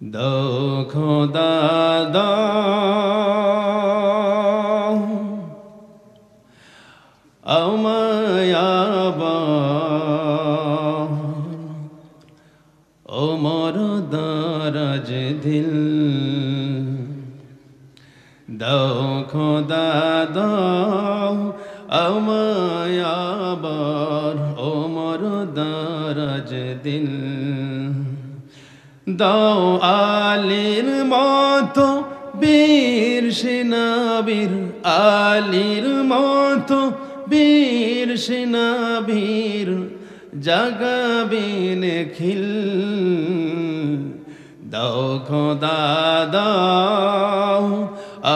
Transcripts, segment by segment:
দাও খোদা দাও আমায় আবার ওমর দারাজ দিল দাও খোদা দাও আমায় আবার ওমর দারাজ দিল দাও আলীর মতো বীর সেনাবীর আলীর মতো বীর সেনাবীর জাগাবিন খিল দাও খোদা দাও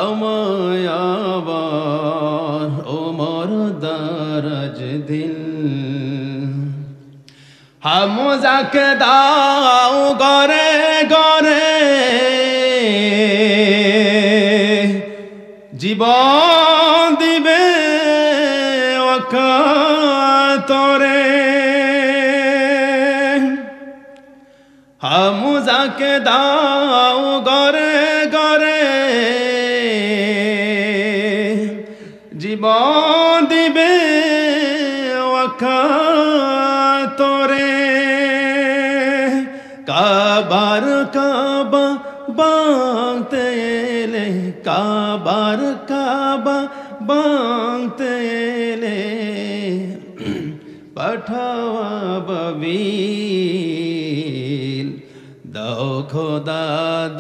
আমায় আবার ওমর দারাজ দিল হামজাকে দাও গরে গরে জীবন দিবে অকাতরে হামজাকে দাও গরে গরে জীবন দিবে অকাতরে কাবার কাবা বাংতে এলে কাবার কাবা বাংতে এলে পাঠাওয়া বাবিল দাও খোদা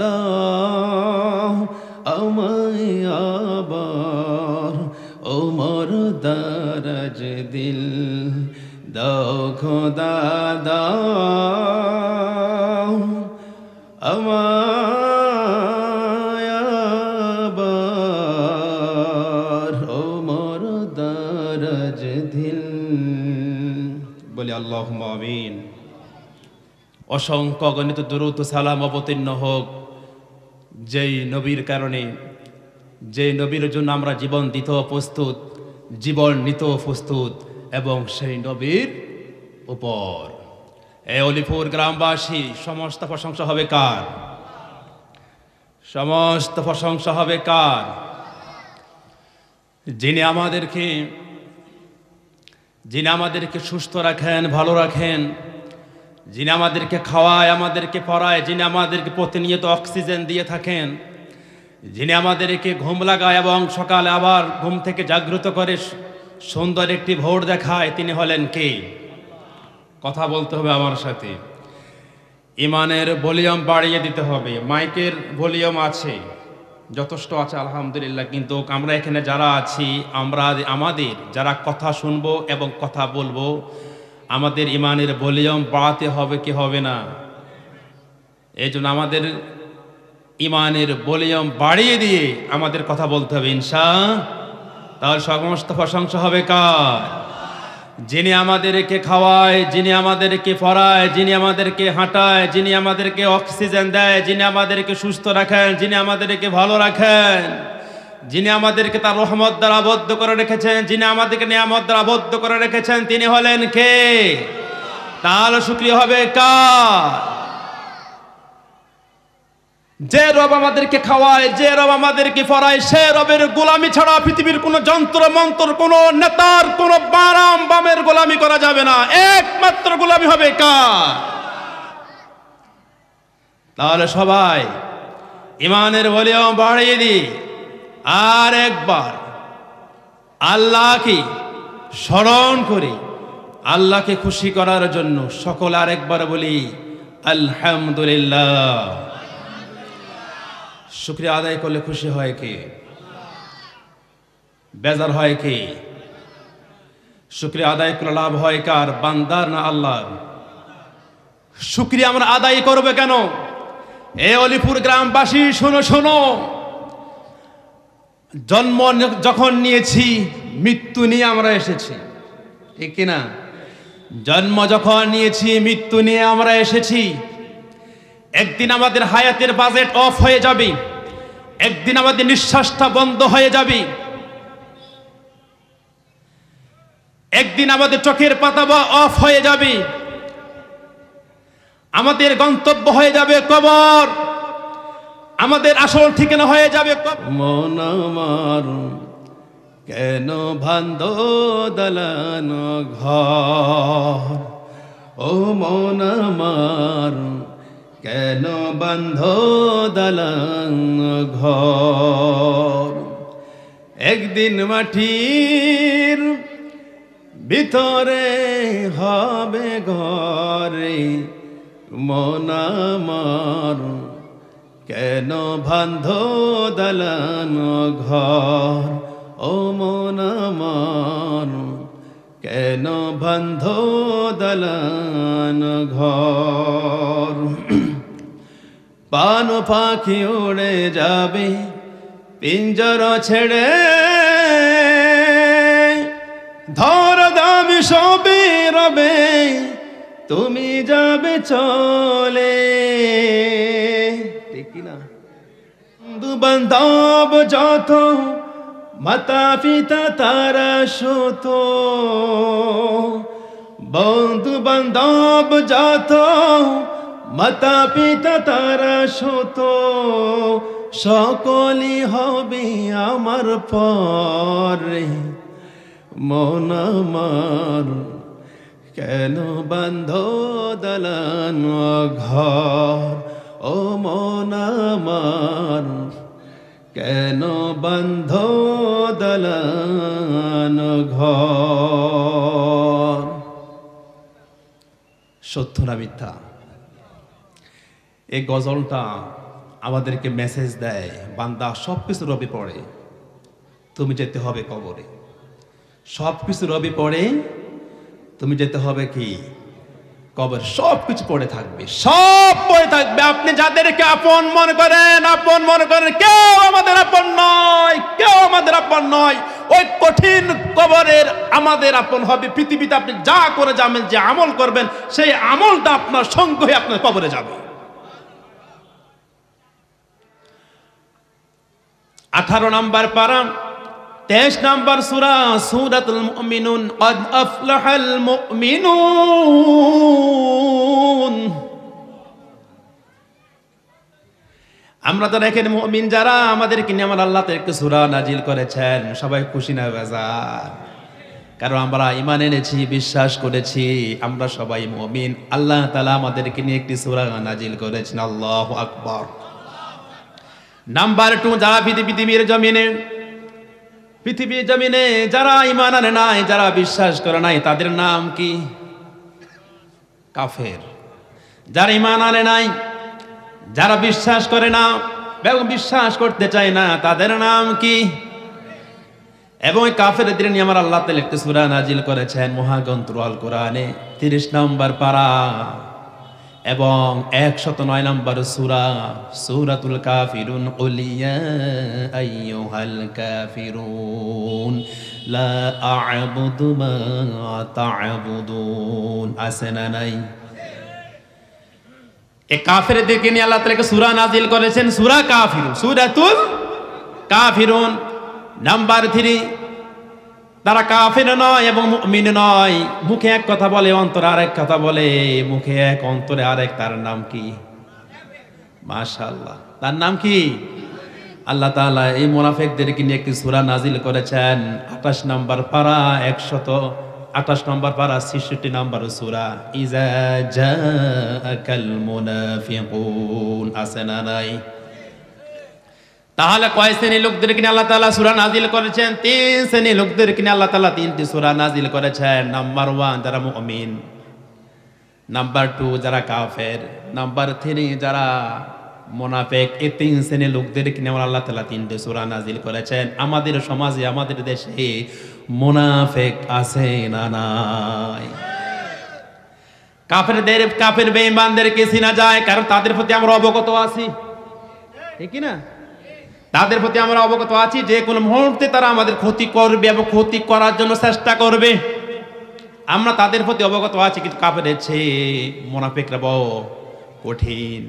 দাও আমায় আবার ওমর দারাজ দিল দাও খোদা দাও আমায় আবার ওমর দারাজ দিল বলি আল্লাহুম্মা আমিন। অসংখ্য গণিত দুরূদ ও সালাম অবতীর্ণ হোক যেই নবীর কারণে যে নবীর জন্য আমরা জীবন দিতেও প্রস্তুত জীবন নিতেও প্রস্তুত এবং সেই নবীর উপর এই অলিপুর গ্রামবাসী সমস্ত প্রশংসা হবে কার? সমস্ত প্রশংসা হবে কার? যিনি আমাদেরকে সুস্থ রাখেন, ভালো রাখেন, যিনি আমাদেরকে খাওয়ায়, আমাদেরকে পড়ায়, যিনি আমাদেরকে প্রতিনিয়ত অক্সিজেন দিয়ে থাকেন, যিনি আমাদেরকে ঘুম লাগায় এবং সকালে আবার ঘুম থেকে জাগ্রত করে সুন্দর একটি ভোর দেখায়, তিনি হলেন কে? কথা বলতে হবে আমার সাথে। ইমানের ভলিউম বাড়িয়ে দিতে হবে। মাইকের ভলিউম আছে, যথেষ্ট আছে আলহামদুলিল্লাহ, কিন্তু আমরা এখানে যারা আছি আমাদের যারা কথা শুনবো এবং কথা বলবো আমাদের ইমানের ভলিউম বাড়াতে হবে কি হবে না? এই জন্য আমাদের ইমানের ভলিউম বাড়িয়ে দিয়ে আমাদের কথা বলতে হবে ইনশাআল্লাহ। তাহলে সমস্ত প্রশংসা হবে কার? যিনি আমাদেরকে খাওয়ায়, যিনি আমাদেরকে পড়ায়, যিনি আমাদেরকে হাঁটায়, যিনি আমাদেরকে অক্সিজেন দেয়, যিনি আমাদেরকে সুস্থ রাখেন, যিনি আমাদেরকে ভালো রাখেন, যিনি আমাদেরকে তার রহমত দ্বারা আবদ্ধ করে রেখেছেন, যিনি আমাদেরকে নিয়ামত দ্বারা আবদ্ধ করে রেখেছেন, তিনি হলেন কে? তাহলে শুকরিয়া হবে কার? যে রব আমাদেরকে খাওয়ায়, যে রব আমাদেরকে পড়ায়, সে রবের গোলামি ছাড়া পৃথিবীর কোনো যন্ত্র মন্ত্র, কোনো নেতার, কোনো বারাম বামের গোলামি করা যাবে না। একমাত্র গোলামি হবে কার? তাহলে সবাই ইমানের ভলিউম বাড়িয়ে দিই আর একবার আল্লাহকে স্মরণ করে আল্লাহকে খুশি করার জন্য সকল আর একবার বলি আলহামদুলিল্লাহ। শুকরিয়া আদায় করলে খুশি হয় কে? বেজার হয় কে? শুকরিয়া আদায় করলে লাভ হয় কার? বান্দার না আল্লাহর? শুকরিয়া আমরা আদায় করবে কেন? এ অলিপুর গ্রামবাসী শোনো শোনো, জন্ম যখন নিয়েছি মৃত্যু নিয়ে আমরা এসেছি, ঠিক কিনা? জন্ম যখন নিয়েছি মৃত্যু নিয়ে আমরা এসেছি। একদিন আমাদের হায়াতের বাজেট অফ হয়ে যাবে, একদিন আমাদের নিঃশ্বাসটা বন্ধ হয়ে যাবে, একদিন আমাদের চোখের পাতা অফ হয়ে যাবে, আমাদের গন্তব্য হয়ে যাবে কবর। আমাদের আসল ঠিকানা হয়ে যাবে। মন আমার কেন ভান্দ দালান ঘর, ও মন আমার কেন বন্ধ দালান ঘর। একদিন মাটির ভিতরে হবে ঘরে, মন আমার কেন বান্ধ দালান ঘর, ও মন আমার কেন বান্ধ দালান ঘর। পান পাখি উড়ে যাবে পিঞ্জর ছেড়ে, ধর দাবি সবে রবে তুমি যাবে চলে। ঠিক না? বন্ধু বান্ধব যত মাতা পিতা তারা সত, বন্ধু বান্ধব যত মাতা পিতা তারা সত, সকলই হবে আমার পরে। মন আমার কেন বান্ধ দালান ঘর, ও মন আমার কেন বান্ধ দালান ঘর। সত্য না মিথ্যা? এই গজলটা আমাদেরকে মেসেজ দেয়, বান্দা সবকিছু রবি পড়ে, তুমি যেতে হবে কবরে। সবকিছু রবি পড়ে, তুমি যেতে হবে কি কবর। সবকিছু পড়ে থাকবে, সব পড়ে থাকবে। আপনি যাদেরকে আপন মনে করেন, আপন মনে করেন, কেউ আমাদের আপন নয়, কেউ আমাদের আপন নয়। ওই কঠিন কবরের আমাদের আপন হবে। পৃথিবীতে আপনি যা করে যাবেন, যে আমল করবেন, সেই আমলটা আপনার সঙ্গ হয়ে আপনার কবরে যাবে। 18 নম্বর পারা 23 নম্বর সূরা, সূরাতুল মুমিনুন। ক্বাদ আফলাহাল মুমিনুন। আমরা তো দেখেন মুমিন যারা, আমাদেরকে নিয়ে আমার আল্লাহ তাআলা সূরা নাজিল করেছেন, সবাই খুশি না বেজার? কারণ আমরা ঈমান এনেছি, বিশ্বাস করেছি, আমরা সবাই মুমিন। আল্লাহ তাআলা আমাদেরকে নিয়ে একটি সূরা নাজিল করেছেন। আল্লাহু আকবার। নাম্বার 2, যারা পৃথিবীর জমিনে যারা ঈমান আনে নাই, যারা বিশ্বাস করে নাই, তাদের নাম কি? কাফের। যারা ঈমান আনে নাই, যারা বিশ্বাস করে না এবং বিশ্বাস করতে চায় না, তাদের নাম কি? এবং এই কাফেরদের নিয়ে আমার আল্লাহ তাআলা একটি সূরা নাজিল করেছেন মহাগ্রন্থ আল কোরআনে, 30 নম্বর পারা এবং 109 নম্বর সূরা, সূরাতুল কাফিরুন। কুল ইয়া আইয়ুহাল কাফিরুন লা আ'বুদু মা তা'বুদুন। আছে না নাই? এই কাফেরদেরকে নিয়ে আল্লাহ তাআলা সূরা নাজিল করেছেন, সূরা কাফিরুন, সূরাতুল কাফিরুন। নাম্বার 3, তারা কাফের নয় এবং মুমিন নয়। মুখে এক কথা বলে, অন্তরে আরেক কথা বলে। মুখে এক, অন্তরে আরেক। তার নাম কি? মাশাআল্লাহ। তার নাম কি? আল্লাহ তাআলা এই মুনাফিকদেরকে নিয়ে একটি সূরা নাজিল করেছেন 28 নম্বর পারা, 128 নম্বর পারা, 66 নম্বর সূরা। ইজা জাআকাল মুনাফিকুন। আছে না নাই? তাহলে কয় শ্রেণীর লোকদেরকে নিয়ে আল্লাহ তাআলা সূরা নাজিল করেছেন? 3 শ্রেণীর লোকদেরকে নিয়ে আল্লাহ তাআলা 3টি সূরা নাজিল করেছেন। নাম্বার 1 যারা মুমিন, নাম্বার 2 যারা কাফের, নাম্বার 3 যারা মুনাফিক। এই 3 শ্রেণীর লোকদেরকে নিয়ে আল্লাহ তাআলা 3টি সূরা নাজিল করেছেন। আমাদের সমাজে, আমাদের দেশে মুনাফিক আছে না নাই? কাফের বেঈমানদেরকে চিনা যায়, কারণ তাদের প্রতি আমরা অবগত আছি। ঠিক না? তাদের প্রতি আমরা অবগত আছি, যে কোনো মুহূর্তে তারা আমাদের ক্ষতি করবে এবং ক্ষতি করার জন্য চেষ্টা করবে। আমরা তাদের প্রতি অবগত আছি, কিন্তু কাফেরের চেয়ে মুনাফিকরা বড় কঠিন।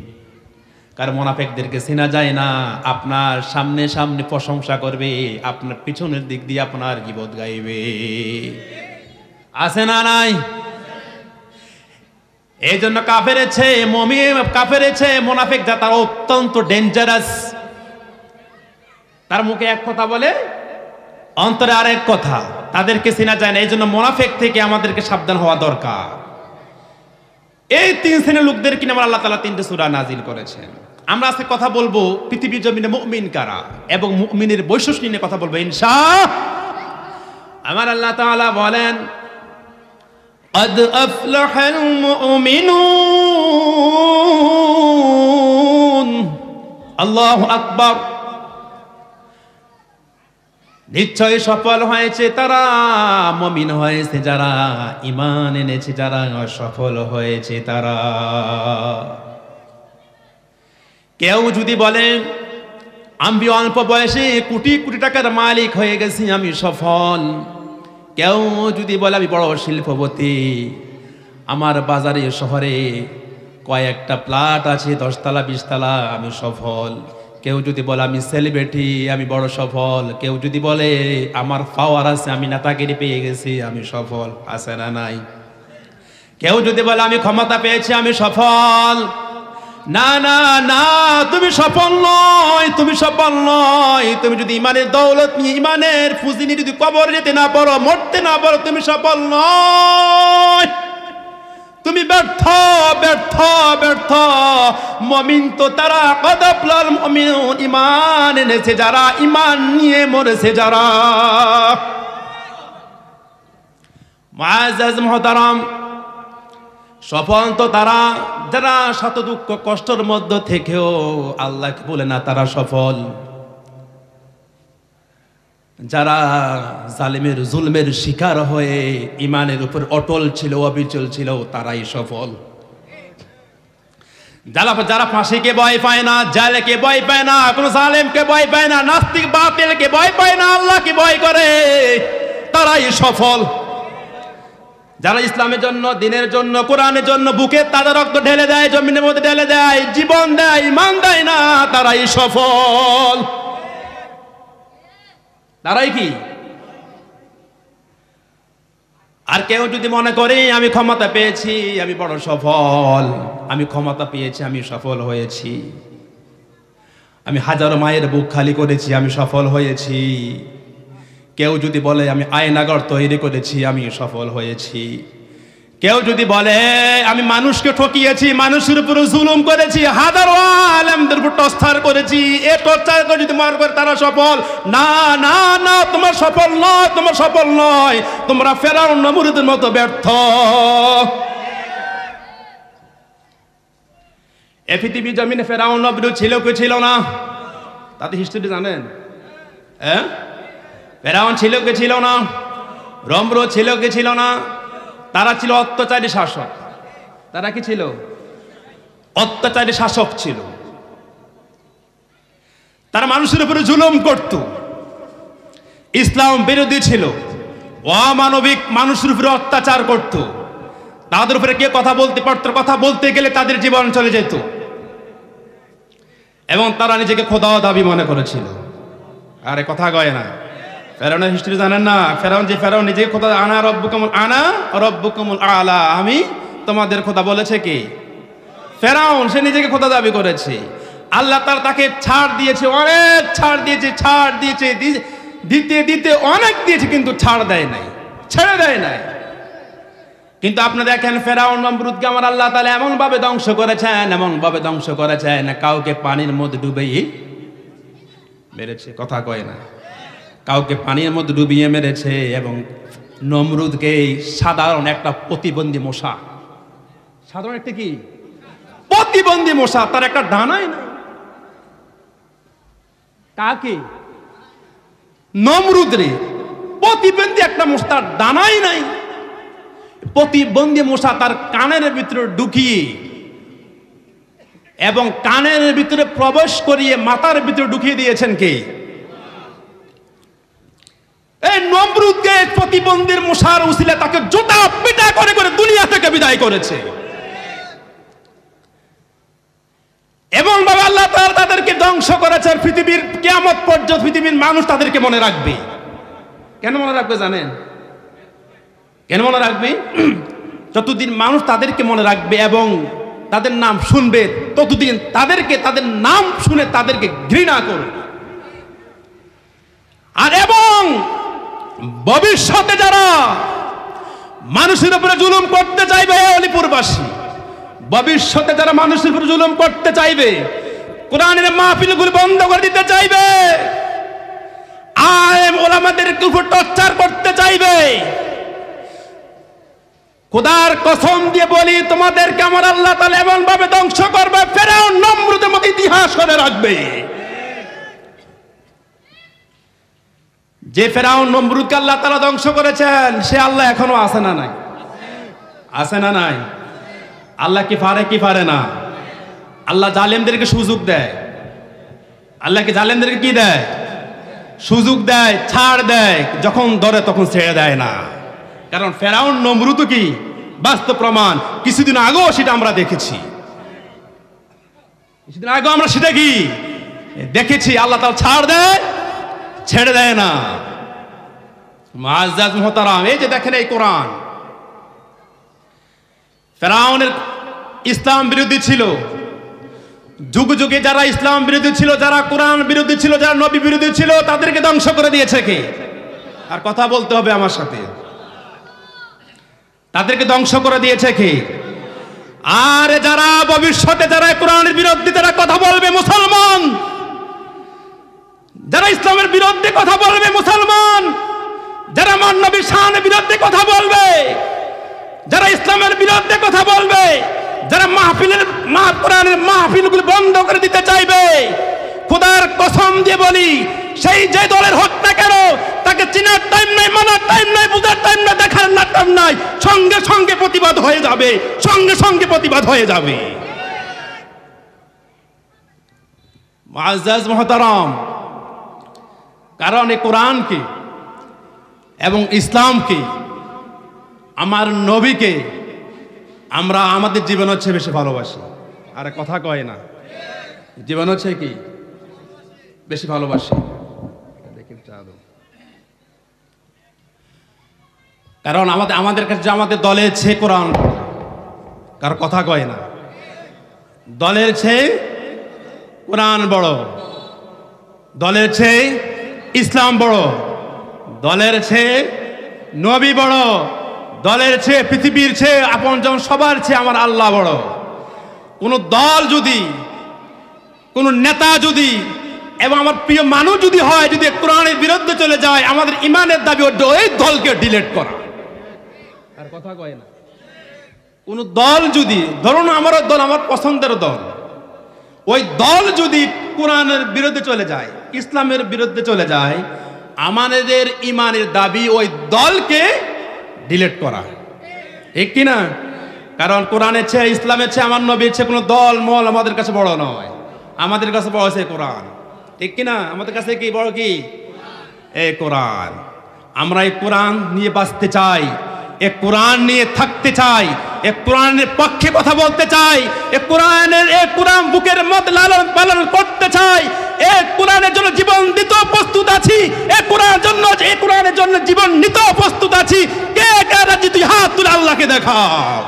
কারণ মুনাফিকদেরকে চেনা যায় না। আপনার সামনে সামনে প্রশংসা করবে, আপনার পিছনের দিক দিয়ে আপনার গীবত গাইবে। আছে না নাই? এই জন্য কাফের মোনাফিক যা তারা অত্যন্ত ডেঞ্জারাস। তার মুখে এক কথা বলে, অন্তরে আরেক কথা, তাদেরকে চেনা যায় না। এই জন্য মোনাফিক থেকে আমাদেরকে সাবধান হওয়া দরকার। এই তিন শ্রেণীর লোকদের কিনে আমার আল্লাহ তাআলা 3টে সূরা নাজিল করেছেন। আমরা আজকে কথা বলবো পৃথিবীর জমিনে মুমিন কারা এবং মুমিনের বৈশিষ্ট্য নিয়ে কথা বলবো ইনশাআল্লাহ। আমার আল্লাহ তাআলা বলেন, قد أفلح المؤمنون الله أكبر। নিশ্চয় সফল হয়েছে তারা, মুমিন হয়েছে যারা, ঈমান এনেছে যারা, সফল হয়েছে তারা। কেউ যদি বলে আমি অল্প বয়সে কোটি কোটি টাকার মালিক হয়ে গেছি, আমি সফল। কেউ যদি বলে আমি বড় শিল্পপতি, আমার বাজারে শহরে কয়েকটা প্লট আছে 10 তলা 20 তলা, আমি সফল। কেউ যদি বলে আমি সেলিব্রিটি, আমি বড় সফল। কেউ যদি বলে আমার পাওয়ার আছে, আমি নেতাগিরি পেয়ে গেছি, আমি সফল। আছে না নাই? কেউ যদি বলে আমি ক্ষমতা পেয়েছি, আমি সফল। না না না, তুমি সফল নয়, তুমি সফল নয়। তুমি যদি ইমানের দৌলত নিয়ে, ইমানের পুঁজি নিয়ে যদি কবর যেতে না পারো, মরতে না পারো, তুমি সফল নয়। তুমি ব্যর্থ ব্যর্থ ব্যর্থ। মুমিন তো তারা, কদ আফলাল মুমিনুন, ঈমান এনেছে যারা, ঈমান নিয়ে মরেছে যারা। মুআজ্জাজ মুহতারাম, সফল তো তারা যারা শত দুঃখ কষ্টের মধ্যে থেকেও আল্লাহকে বলে না তারা সফল। যারা জালিমের জুলমের শিকার হয়ে ইমানের উপর অটল ছিল, অবিচল ছিল, তারাই সফল। যারা ফাঁসিকে ভয় পায় না, জালেকে ভয় পায় না, কোন জালেমকে ভয় পায় না, নাস্তিক বাতিলকে ভয় পায় না, আল্লাহকে ভয় করে, তারাই সফল। যারা ইসলামের জন্য, দিনের জন্য, কোরআনের জন্য বুকে তাদের রক্ত ঢেলে দেয়, জমিনের মধ্যে ঢেলে দেয়, জীবন দেয়, ঈমান দেয় না, তারাই সফল। তারাই কি? আর কেউ যদি মনে করে আমি ক্ষমতা পেয়েছি, আমি বড় সফল, আমি ক্ষমতা পেয়েছি, আমি সফল হয়েছি, আমি হাজারো মায়ের বুক খালি করেছি, আমি সফল হয়েছি। কেউ যদি বলে আমি আয়নাঘর তৈরি করেছি, আমি সফল হয়েছি। কেউ যদি বলে আমি মানুষকে ঠকিয়েছি, মানুষের উপর জুলুম করেছি, হাজারো আলেমদের উপর টর্চার করেছি, এ টর্চার করে যদি মার করে তারা সফল। না না না, তোমার সফল নয়, তোমার সফল নয়, তোমরা ফেরাউন নমরুদের মতো ব্যর্থ। এ পৃথিবী জমিনে ফেরাউন নমরুদ ছিল কি ছিল না? তাদের হিস্ট্রি জানেন? হ্যাঁ, ফেরাউন ছিল কি ছিল না? নমরুদ ছিল কি ছিল না? তারা ছিল অত্যাচারী শাসক। তারা কি ছিল? অত্যাচারী শাসক ছিল। তারা মানুষের উপরে জুলুম করত, ইসলাম বিরোধী ছিল, অমানবিক মানুষের উপরে অত্যাচার করত। তাদের উপরে কে কথা বলতে পারত? কথা বলতে গেলে তাদের জীবন চলে যেত। এবং তারা নিজেকে খোদা দাবি মনে করেছিল। আরে কথা কয় না। ফেরাউনের হিস্ট্রি জানেন না? ফেরাউন নিজেকে খোদা, আনা রব্বুকুমুল আলা, আমি তোমাদের খোদা বলেছে কি? ফেরাউন, সে নিজেকে খোদা দাবি করেছে। আল্লাহ তাকে ছাড় দিয়েছে, অনেক ছাড় দিয়েছে, দিতে দিতে অনেক দিয়েছে, কিন্তু ছাড় দেয় নাই, ছেড়ে দেয় নাই। কিন্তু আপনি দেখেন ফেরাউন নমরুদকে আমার আল্লাহ তাআলা এমন ভাবে ধ্বংস করেছেন, কাউকে পানির মধ্যে ডুবিয়ে মেরেছে। কথা কয় না? কাউকে পানির মধ্যে ডুবিয়ে মেরেছে। এবং নমরুদকে সাধারণ একটা প্রতিবন্ধী মশা, সাধারণ একটা কি প্রতিবন্ধী মশা, তার একটা ডানাই নাই। কাকে? নমরুদ রে, প্রতিবন্ধী একটা মশা, তার ডানাই নাই। প্রতিবন্ধী মশা তার কানের ভিতরে ঢুকিয়ে এবং কানের ভিতরে প্রবেশ করিয়ে মাথার ভিতরে ঢুকিয়ে দিয়েছেন কে? এই নমরুদকে প্রতিবন্ধীর মশার উসিলে তাকে জোতা পিটা করে করে দুনিয়া থেকে বিদায় করেছে। এবং বাবা আল্লাহ তাআলা তাদেরকে ধ্বংস করেছেন। পৃথিবীর কিয়ামত পর্যন্ত পৃথিবীর মানুষ তাদেরকে মনে রাখবে। কেন মনে রাখবে জানেন? কেন মনে রাখবে? যতদিন মানুষ তাদেরকে মনে রাখবে এবং তাদের নাম শুনবে, ততদিন তাদের নাম শুনে তাদেরকে ঘৃণা করবে। আর এবং ভবিষ্যতে যারা মানুষের উপরে জুলুম করতে চাইবে, অলিপুরবাসী, ভবিষ্যতে যারা মানুষের উপরে জুলুম করতে চাইবে, কোরআনের মাহফিলগুলো বন্ধ করে দিতে চাইবে, আলেম ওলামাদের উপর টর্চার করতে চাইবে, খোদার কসম দিয়ে বলি তোমাদেরকে আমার আল্লাহ তাআলা এমন ভাবে ধ্বংস করবে, ফেরাউন নমরুদের মতো ইতিহাস করে রাখবে। যে ফেরাউন নমরুদকে আল্লাহ তাআলা ধ্বংস করেছেন, সে আল্লাহ এখনো আছে না নাই? আছে না নাই? আল্লাহ কি পারে কি পারে না? আল্লাহ জালেমদেরকে সুযোগ দেয়। আল্লাহকে জালেমদেরকে কি দেয়? সুযোগ দেয়, ছাড় দেয়, যখন ধরে তখন ছেড়ে দেয় না। কারণ ফেরাউন নমরুদ কি বাস্তব প্রমাণ, কিছুদিন আগেও সেটা আমরা দেখেছি। কিছুদিন আগেও আমরা সেটা কি দেখেছি। আল্লাহ তাআলা ছাড় দেয়, ছেড়ে দেয় না। মুআজ্জাজ মুহতারাম, এই যে দেখেন এই কোরআন, ফেরাউনের ইসলাম বিরোধী ছিল, যুগে যুগে যারা ইসলাম বিরোধী ছিল, যারা কোরআন বিরোধী ছিল, যারা নবী বিরোধী ছিল, তাদেরকে ধ্বংস করে দিয়েছে কে? আর কথা বলতে হবে আমার সাথে। তাদেরকে ধ্বংস করে দিয়েছে কে? আর যারা ভবিষ্যতে যারা কোরআনের বিরুদ্ধে যারা কথা বলবে, মুসলমান যারা ইসলামের বিরুদ্ধে কথা বলবে, মুসলমান যারা আমার নবীর শানের বিরুদ্ধে কথা বলবে, যারা ইসলামের বিরুদ্ধে কথা বলবে, যারা কোরআনের মাহফিলগুলো বন্ধ করে দিতে চাইবে, খোদার কসম দিয়ে বলি, সেই যে দলের হোক না কেন, তাকে চিনার টাইম নাই, মানার টাইম নাই, বুঝার টাইম নাই, দেখার না টাইম নাই, সঙ্গে সঙ্গে প্রতিবাদ হয়ে যাবে, সঙ্গে সঙ্গে প্রতিবাদ হয়ে যাবে। মুআজ্জাজ মুহতারাম, কারণ এই কোরআনকে এবং ইসলামকে, আমার নবীকে আমরা আমাদের জীবন হচ্ছে বেশি ভালোবাসি। আরে কথা কয় না, জীবন হচ্ছে কি বেশি ভালোবাসি। কারণ আমাদের কাছে আমাদের দলের চেয়ে কোরআন, কারো কথা কয় না, দলের চেয়ে কোরআন বড়, দলের চেয়ে ইসলাম বড়, দলের চেয়ে নবী বড়, দলের চেয়ে পৃথিবীর চেয়ে আপনজন সবার চেয়ে আমার আল্লাহ বড়। কোন দল যদি, কোন নেতা যদি এবং আমার প্রিয় মানুষ যদি হয়, যদি কোরআনের বিরুদ্ধে চলে যায়, আমাদের ইমানের দাবি ওই দলকে ডিলিট করা। আর কথা কয় না। কোন দল যদি, ধরুন আমার দল, আমার পছন্দের দল, ওই দল যদি কোরআনের বিরুদ্ধে চলে যায়, ইসলামের বিরুদ্ধে চলে যায়, আমাদের ইমানের দাবি ওই দলকে ডিলিট করা, ঠিক কিনা? কারণ কোরআনের চেয়ে, ইসলামের চেয়ে, আমার নবীর চেয়ে কোনো দল মল আমাদের কাছে বড় নয়। আমাদের কাছে বড় আছে কোরআন, ঠিক কিনা? আমাদের কাছে কি বড়? কি এই কোরআন। আমরা এই কোরআন নিয়ে বাঁচতে চাই, এই কোরআন নিয়ে থাকতে চাই, এই কোরআনের পক্ষে কথা বলতে চাই, এই কোরআন বুকের মধ্যে লালন পালন করতে চাই, এই কোরআনের জন্য জীবন দিতেও প্রস্তুত আছি, এই কোরআনের জন্য জীবন নিতেও প্রস্তুত আছি। কে কে রাজি? তুই হাত তুলে আল্লাহকে দেখাও।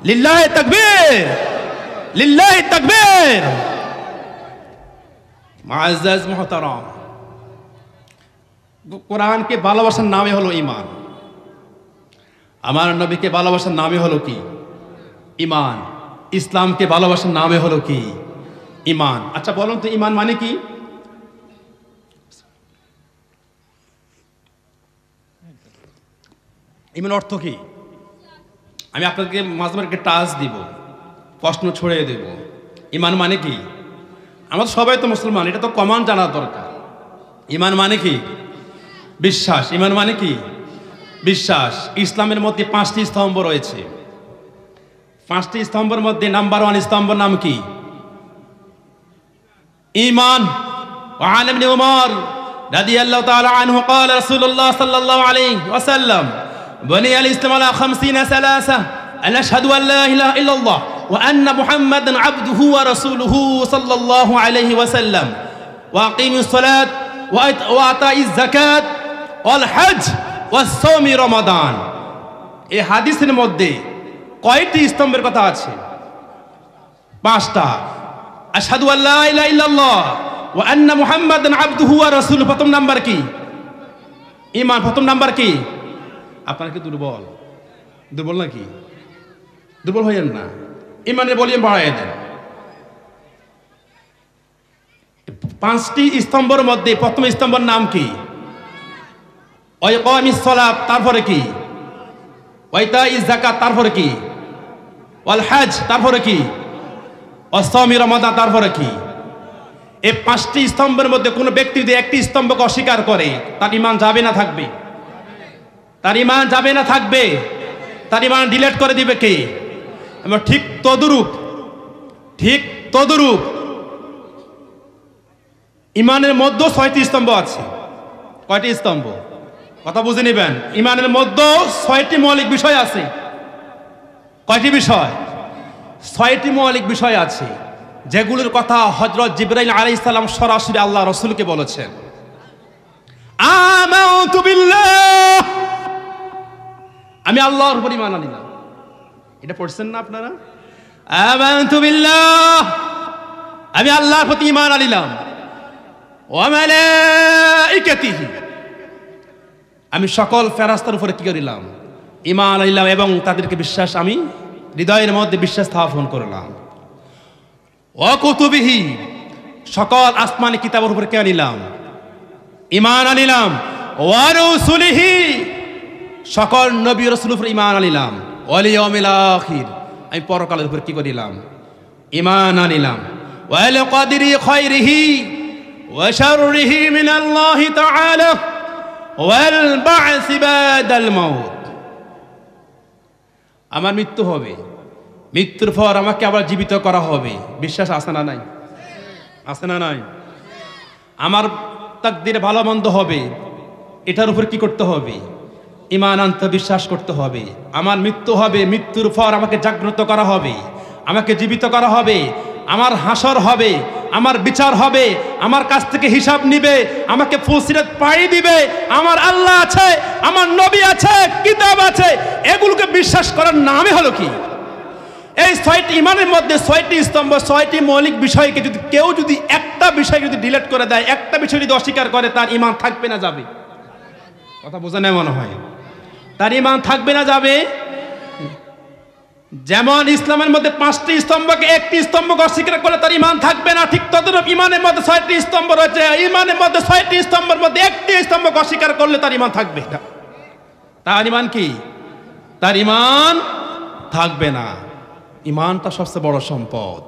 লিল্লাহি তাকবীর, লিল্লাহি তাকবীর। মুআজ্জাজ মুহতারাম, কোরআনকে ভালোবাসার নামে হলো ঈমান, আমার নবীকে ভালোবাসার নামে হলো কি? ঈমান। ইসলামকে ভালোবাসার নামে হলো কি? ঈমান। আচ্ছা বলুন তো, ঈমান মানে কি? ঈমান অর্থ কি? আমি আপনাদেরকে মাঝে মাঝে টাচ দিব, প্রশ্ন ছড়িয়ে দেব। ঈমান মানে কি? আমরা সবাই তো মুসলমান, এটা তো কমন জানা দরকার। ঈমান মানে কি? বিশ্বাস। ঈমান মানে কি? বিশ্বাস। ইসলামের মধ্যে 5টি স্তম্ভ রয়েছে। 5টি স্তম্ভের মধ্যে নাম্বার 1 স্তম্ভের নাম কি? ঈমান। وعن ابن عمر رضي الله تعالى عنه قال رسول الله صلى الله عليه وسلم بني الإسلام على 50 ثلاثة: أن أشهد أن لا إله إلا الله وأن محمدا عبده ورسوله صلى الله عليه وسلم وأقيم الصلاة وإيتاء الزكاة والحج والصوم رمضان। এই হাদিসের মধ্যে কয়টি স্তম্ভের কথা আছে? 5টা। আশহাদু আল্লা ইলাহা ইল্লাল্লাহ ওয়া আন্না মুহাম্মাদান আবদুহু ওয়া রাসূলুহু, প্রথম নাম্বার কি? ঈমান। প্রথম নাম্বার কি? আপনারা কি দুর্বল? দুর্বল নাকি? দুর্বল হইেন না, ঈমানের ভলিউম বাড়ায় দেন। 5টি স্তম্ভের মধ্যে প্রথম স্তম্ভের নাম কি? ওয়া ইকামিস সালাত, তারপরে কি? ওয়া ইতাইজ যাকাত, তারপরে কি? ওয়াল হজ, তারপরে কি? ওয়াসওমি রমাদান, তারপরে কি? এই 5টি স্তম্ভের মধ্যে কোনো ব্যক্তি যদি একটি স্তম্ভকে অস্বীকার করে তার ঈমান যাবে না থাকবে? তার ঈমান যাবে না থাকবে? তার ঈমান ডিলিট করে দিবে কে? আমরা ঠিক তদরূপ ঈমানের মধ্যে 6টি স্তম্ভ আছে। কয়টি স্তম্ভ? কথা বুঝে নেবেন। ঈমানের মধ্যে 6টি মৌলিক বিষয় আছে। কয়টি বিষয়? 6টি মৌলিক বিষয় আছে, যেগুলোর কথা হযরত জিবরাইল আলাইহিস সালাম সরাসরি আল্লাহ রাসূলকে বলেছেন। আমানতু বিল্লাহ, আমি আল্লাহর উপর ঈমান আনলাম। এটা পড়ছেন না আপনারা? আমানতু বিল্লাহ, আমি আল্লাহর প্রতি ঈমান আনলাম। ওয়া মালাইকাতিহি, আমি সকল ফেরেশতার উপরে কি করিলাম? ঈমান আনলাম, এবং তাদেরকে বিশ্বাস, আমি হৃদয়ের মধ্যে বিশ্বাস স্থাপন করলাম। ওয়া কুতুবিহি, সকল আসমানি কিতাবের উপরে কে আনিলাম? ঈমান আনিলাম। ওয়া রাসূলিহি, সকল নবী রাসূলের উপরে ঈমান আনিলাম। ওয়াল ইয়াউমিল আখির, আমি পরকালের উপর কি করিলাম? ঈমান আনিলাম। ওয়াল কদরি খায়রিহি ওয়া শাররিহি মিনাল্লাহি তাআলা ওয়াল বা'স বাদাল মাউত, আমার মৃত্যু হবে, মৃত্যুর পর আমাকে আবার জীবিত করা হবে। বিশ্বাস আছে না নাই? আছে না নাই? আমার তাকদীরে ভালো মন্দ হবে, এটার উপর কি করতে হবে? ঈমান আনতে, বিশ্বাস করতে হবে। আমার মৃত্যু হবে, মৃত্যুর পর আমাকে জাগ্রত করা হবে, আমাকে জীবিত করা হবে, আমার হাসর হবে, আমার বিচার হবে, আমার কাছ থেকে হিসাব নিবে, আমাকে ফুলসিরাত পাড়ি দিবে, আমার আল্লাহ আছে, আমার নবী আছে, কিতাব আছে। এগুলোকে বিশ্বাস করার নামই হলো কি? এই 6টি ঈমানের মধ্যে 6টি স্তম্ভ, 6টি মৌলিক বিষয়কে যদি কেউ যদি একটা বিষয় যদি ডিলিট করে দেয়, একটা বিষয় যদি অস্বীকার করে, তার ঈমান থাকবে না যাবে? কথা বোঝা নেই মনে হয়? তার ঈমান থাকবে না যাবে? যেমন ইসলামের মধ্যে 5টি স্তম্ভকে একটি স্তম্ভকে অস্বীকার করলে তার ঈমান থাকবে না, ঠিক তদ্রূপ ঈমানের মধ্যে 6টি স্তম্ভ রয়েছে, ঈমানের মধ্যে 6টি স্তম্ভের মধ্যে একটি স্তম্ভকে অস্বীকার করলে তার ঈমান থাকবে না। তার ঈমান কি? তার ঈমান থাকবে না। ঈমানটা সবচেয়ে বড় সম্পদ।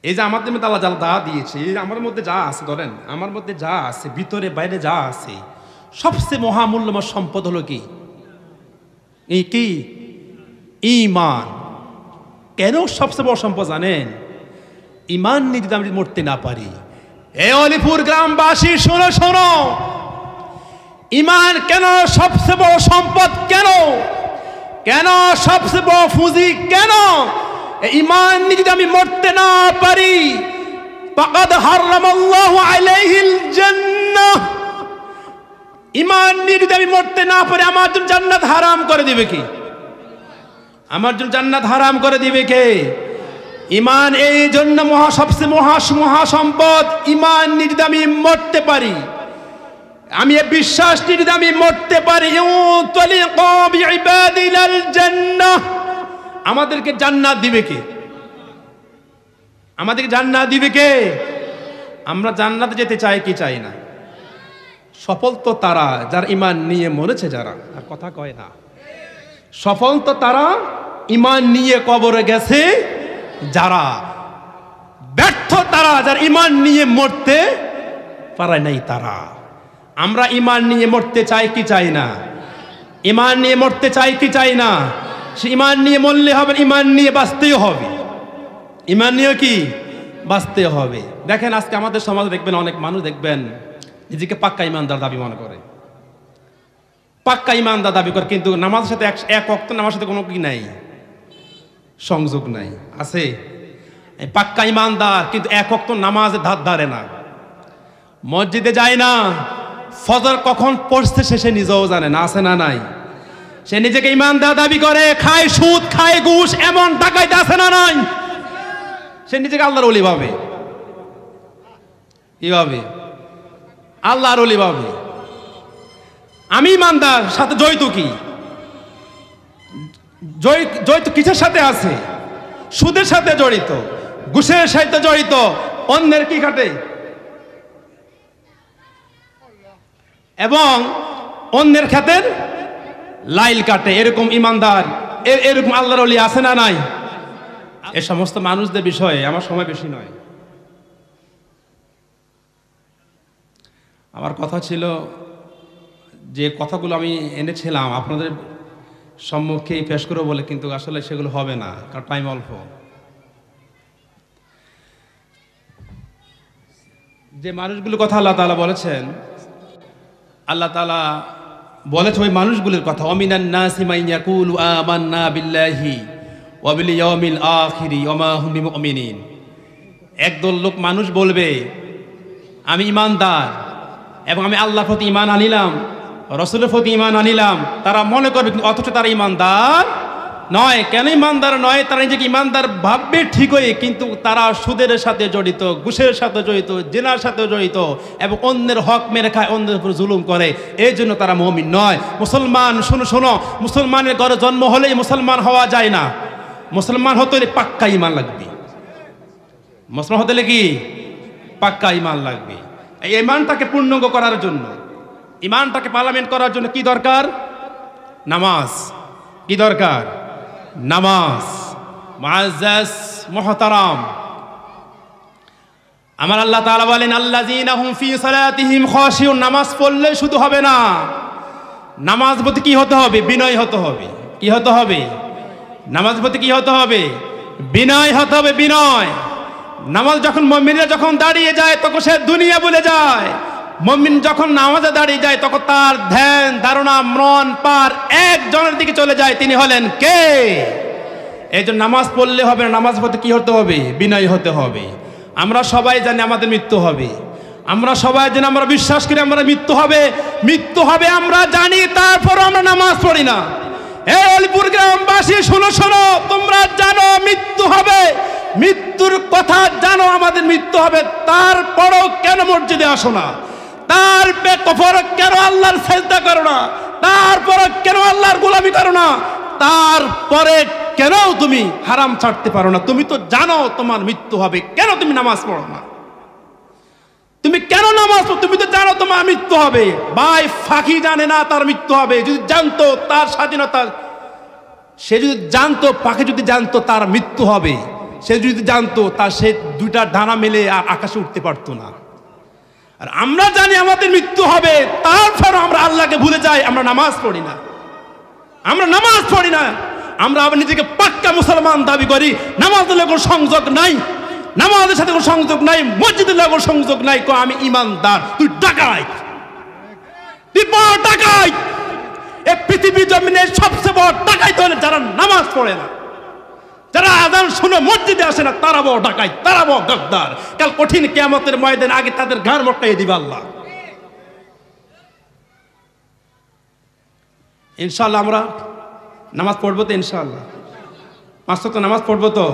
এই যে আমাদের মধ্যে আল্লাহ যা দিয়েছে, আমার মধ্যে যা আছে, ধরেন আমার মধ্যে যা আছে, ভিতরে বাইরে যা আছে, সবচেয়ে মহামূল্যবান সম্পদ হলো কি? এই কি? ঈমান। কেন সবচেয়ে বড় সম্পদ জানেন? ঈমান নিয়ে যদি আমি মরতে না পারি, এ অলিপুর গ্রামবাসী শোনো শোনো, ঈমান কেন সবচেয়ে বড় সম্পদ? কেন কেন সবচেয়ে বড় পুঁজি? কেন? ঈমান নিয়ে যদি আমি মরতে না পারি, ফাকাদ হারামাল্লাহু আলাইহিল জান্নাহ, ঈমান নিয়ে যদি আমি মরতে না পারি, আমার জন্য জান্নাত হারাম করে দিবে কি? আমার জন্য জান্নাত হারাম করে দিবে কে? ঈমান। এই জন্য সবচেয়ে মহা সম্পদ। ঈমান নিয়ে যদি আমি মরতে পারি, আমি এই বিশ্বাস নিয়ে যদি আমি মরতে পারি, আমাদেরকে জান্নাত দিবে কে? আমাদেরকে জান্নাত দিবে কে? আমরা জান্নাতে যেতে চাই কি চাই না? সফল তো তারা যারা ঈমান নিয়ে মরেছে, যারা আর কথা কয় না। সফল তো তারা ঈমান নিয়ে কবরে গেছে যারা, ব্যর্থ তারা যারা ঈমান নিয়ে মরতে পারে নাই তারা। আমরা ঈমান নিয়ে মরতে চাই কি চাই না? ঈমান নিয়ে মরতে চাই কি চাই না? সে ঈমান নিয়ে মরলে হবে, ঈমান নিয়ে বাঁচতেও হবে। ঈমান নিয়ে কি? বাঁচতে হবে। দেখেন আজকে আমাদের সমাজে দেখবেন, অনেক মানুষ দেখবেন নিজেকে পাক্কা ঈমানদার দাবি মনে করে, পাক্কা ঈমানদার দাবি করে, কিন্তু নামাজের সাথে এক ওয়াক্ত নামাজের সাথে কোনো কি নাই, সংযোগ নাই। আছে পাক্কা ঈমানদার, কিন্তু এক ওয়াক্ত নামাজে ধার ধারে না, মসজিদে যায় না, ফজর কখন পড়ছে শেষে নিজেও জানে না। আছে না নাই? সে নিজেকে ইমানদার দাবি করে, খায় সুদ, খায় ঘুষ, এমন ডাকাইত আছে না নাই? সে নিজেকে আল্লাহর ওলি ভাবে। কি ভাবে? আল্লাহর ওলি ভাবে। আমি ইমানদার, সাথে জড়িত কি? জড়িত কিসের সাথে আছে? সুদের সাথে জড়িত, ঘুষের সাথে জড়িত, অন্যের কি কাটে এবং অন্যের ক্ষেতের লাইল কাটে। এরকম ইমানদার, এরকম আল্লাহর ওলি আছে না নাই? এ সমস্ত মানুষদের বিষয়ে আমার সময় বেশি নয়। আমার কথা ছিল যে কথাগুলো আমি এনেছিলাম আপনাদের সম্মুখে পেশ করবো বলে, কিন্তু আসলে সেগুলো হবে না, কারণ টাইম অল্প। যে মানুষগুলোর কথা আল্লাহ তাআলা বলেছেন, আল্লাহ তাআলা বলেছে ওই মানুষগুলোর কথা, ওয়ামিনান নাসি মান ইয়াকুলু আমান্না বিল্লাহি ওয়া বিল ইয়াউমিল আখিরি ওয়া মা হুম বিমুমিনিন। একদল লোক মানুষ বলবে আমি ইমানদার এবং আমি আল্লাহর প্রতি ঈমান আনিলাম, রাসূলের প্রতি ঈমান আনিলাম, তারা মনে করবে অথচ তারা ইমানদার নয়। কেন ইমানদার নয়? তারা নিজেকে ইমানদার ভাববে ঠিকই, কিন্তু তারা সুদের সাথে জড়িত, ঘুষের সাথে জড়িত, জিনার সাথে জড়িত এবং অন্যের হক মেরে খায়, অন্যের উপর জুলুম করে। এই জন্য তারা মুমিন নয়। মুসলমান, শোনো শোনো, মুসলমানের ঘরে জন্ম হলেই মুসলমান হওয়া যায় না। মুসলমান হতে হলে পাক্কা ঈমান লাগবে। মুসলমান হতে হলে কি? পাক্কা ঈমান লাগবে। এই ঈমানটাকে পূর্ণাঙ্গ করার জন্য, ঈমানটাকে পার্লামেন্ট করার জন্য কি দরকার? নামাজ। কি দরকার? নামাজ। মুআজ্জাজ মুহতারাম, আমার আল্লাহ তাআলা বলেন আল্লাযীনা হুম ফি সালাতিহিম খাশিউন। নামাজ পড়লে শুধু হবে না, নামাজ প্রতি কি হতে হবে? বিনয় হতে হবে। কি হতে হবে? নামাজ প্রতি কি হতে হবে? বিনয় হতে হবে, বিনয়। নামাজ যখন মুমিনরা যখন দাঁড়িয়ে যায় তখন সে দুনিয়া ভুলে যায়। মুমিন যখন নামাজে দাঁড়িয়ে যায় তখন তার ধ্যান ধারণা মন পার একজনের দিকে চলে যায়, তিনি হলেন কে? এই জন্য নামাজ পড়লে হবে না, নামাজ পড়তে কি হতে হবে? বিনয় হতে হবে। আমরা সবাই জানি আমাদের মৃত্যু হবে, আমরা সবাই জানি, আমরা বিশ্বাস করি আমরা মৃত্যু হবে, মৃত্যু হবে আমরা জানি, তারপর আমরা নামাজ পড়ি না। এই অলিপুর গ্রামবাসী শোনো শোনো, তোমরা জানো মৃত্যু হবে, মৃত্যুর কথা জানো, আমাদের মৃত্যু হবে, তারপরও কেন মসজিদে আসো না? তারপর কেন আল্লাহর সিজদা করো না? তারপর কেন আল্লাহর গোলামি করো না? তারপরে কেন তুমি হারাম ছাড়তে পারো না? তুমি তো জানো তোমার মৃত্যু হবে, কেন তুমি নামাজ পড়ো না? তুমি কেন নামাজ পড়ো? তুমি তো জানো তোমার মৃত্যু হবে। ভাই ফাঁকি জানে না তার মৃত্যু হবে। যদি জানতো তার স্বাধীনতা, সে যদি জানতো, পাখি যদি জানতো তার মৃত্যু হবে, সে যদি জানতো তার সে দুইটা ডানা মেলে আর আকাশে উঠতে পারতো না। আর আমরা জানি আমাদের মৃত্যু হবে, তারপর আমরা আল্লাহকে ভুলে যাই, আমরা নামাজ পড়ি না, আমরা নামাজ পড়ি না। আমরা আবার নিজেকে পাক্কা মুসলমান দাবি করি, নামাজের কোনো সংযোগ নাই, নামাজের সাথে কোনো সংযোগ নাই, মসজিদের কোনো সংযোগ নাই। আমি ইমানদার, তুই ডাকাইত, তুই বড় ডাকাইত। এই পৃথিবীর জমিনে সবচেয়ে বড় ডাকাইত হলে যারা নামাজ পড়ে না, যারা আযান শুনে মসজিদে আসে না, তারা বড় ডাকাইত, তারা বড় গদ্দার। কাল কঠিন কিয়ামতের ময়দানে আগে তাদের ঘাড় মটকাইয়ে দিবে আল্লাহ। ইনশাআল্লাহ আমরা নামাজ পড়বো তো, ইনশাআল্লাহ 5 ওয়াক্ত নামাজ পড়বো তো।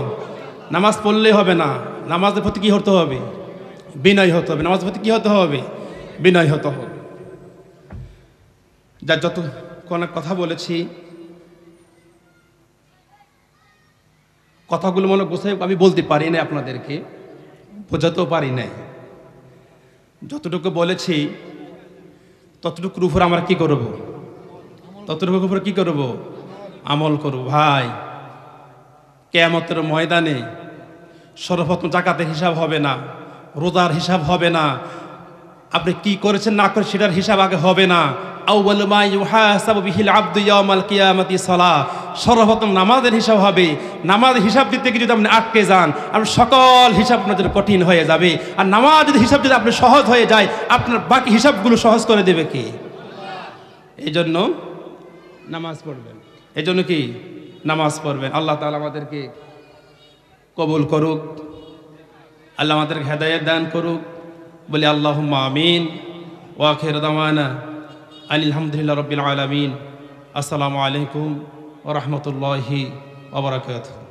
নামাজ পড়লেই হবে না, নামাজের প্রতি কি হতে হবে? বিনয় হতে হবে। নামাজের প্রতি কি হতে হবে? বিনয় হতে হবে। যার যত অনেক কথা বলেছি, কথাগুলো মনে গোছাই আমি বলতে পারি না, আপনাদেরকে বোঝাতেও পারি নাই। যতটুকু বলেছি ততটুকুর উপর আমরা কি করব? ততটুকুর উপর কি করব? আমল করব। ভাই কিয়ামতের ময়দানে সর্বপ্রথম যাকাতের হিসাব হবে না, রোজার হিসাব হবে না, আপনি কি করেছেন না করেছেন সেটার হিসাব আগে হবে না। আউয়ালু মা ইউহাসাবু বিহিল আবদু ইয়াউমাল কিয়ামাতি সালাহ। সর্বপ্রথম নামাজের হিসাব হবে। নামাজের হিসাব দিতে গিয়ে যদি আপনি আটকে যান, আপনার সকল হিসাব আপনার জন্য কঠিন হয়ে যাবে। আর নামাজ যদি হিসাব যদি আপনি সহজ হয়ে যায়, আপনার বাকি হিসাবগুলো সহজ করে দেবে কে? এই জন্য নামাজ পড়বেন। এই জন্য কি নামাজ পড়বেন। আল্লাহ তাআলা আমাদেরকে কবুল করুক, আল্লাহ আমাদেরকে হেদায়েত দান করুক। বলি আল্লাহুম্মা আমিন। ওয়া আখিরু দাওয়ানা আলহামদুলিল্লাহি রাব্বিল আলামিন। আসসালামু আলাইকুম ওয়া রাহমাতুল্লাহি ওয়া বারাকাতুহু।